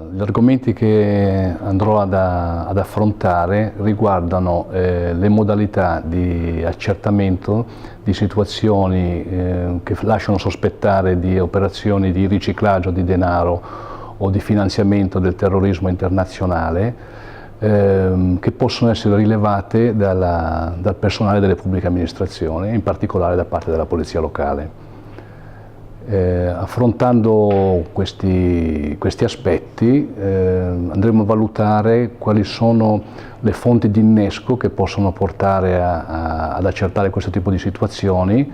Gli argomenti che andrò ad affrontare riguardano le modalità di accertamento di situazioni che lasciano sospettare di operazioni di riciclaggio di denaro o di finanziamento del terrorismo internazionale che possono essere rilevate dal personale delle pubbliche amministrazioni, in particolare da parte della polizia locale. Affrontando questi aspetti andremo a valutare quali sono le fonti di innesco che possono portare ad accertare questo tipo di situazioni,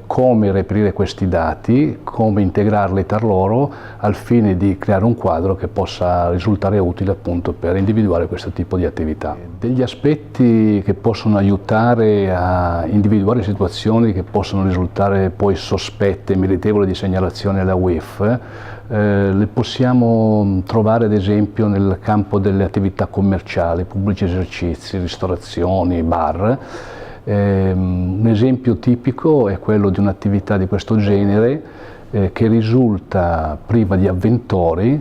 come reperire questi dati, come integrarli tra loro al fine di creare un quadro che possa risultare utile appunto per individuare questo tipo di attività. Degli aspetti che possono aiutare a individuare situazioni che possono risultare poi sospette e meritevoli di segnalazione alla UIF, le possiamo trovare ad esempio nel campo delle attività commerciali, pubblici esercizi, ristorazioni, bar. Un esempio tipico è quello di un'attività di questo genere che risulta priva di avventori,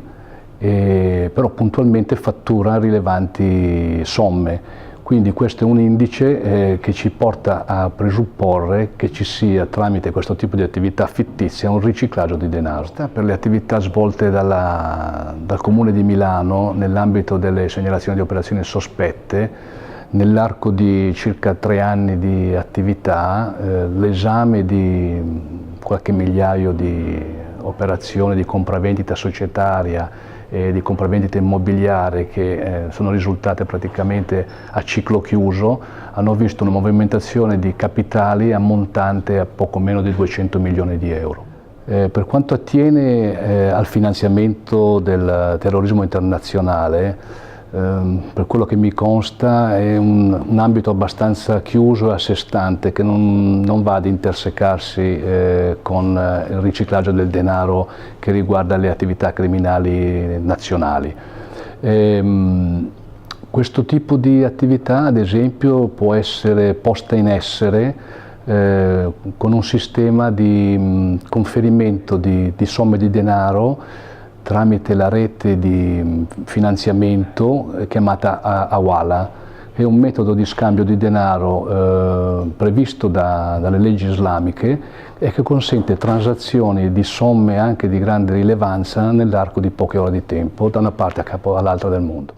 però puntualmente fattura rilevanti somme. Quindi questo è un indice che ci porta a presupporre che ci sia, tramite questo tipo di attività fittizia, un riciclaggio di denaro. Per le attività svolte dal Comune di Milano nell'ambito delle segnalazioni di operazioni sospette, nell'arco di circa 3 anni di attività, l'esame di qualche migliaio di operazioni di compravendita societaria e di compravendita immobiliare che sono risultate praticamente a ciclo chiuso, hanno visto una movimentazione di capitali ammontante a poco meno di 200 milioni di euro. Per quanto attiene al finanziamento del terrorismo internazionale, per quello che mi consta è un ambito abbastanza chiuso e a sé stante che non va ad intersecarsi con il riciclaggio del denaro che riguarda le attività criminali nazionali. Questo tipo di attività, ad esempio, può essere posta in essere con un sistema di conferimento di somme di denaro tramite la rete di finanziamento chiamata Hawala. È un metodo di scambio di denaro previsto dalle leggi islamiche e che consente transazioni di somme anche di grande rilevanza nell'arco di poche ore di tempo da una parte all'altra del mondo.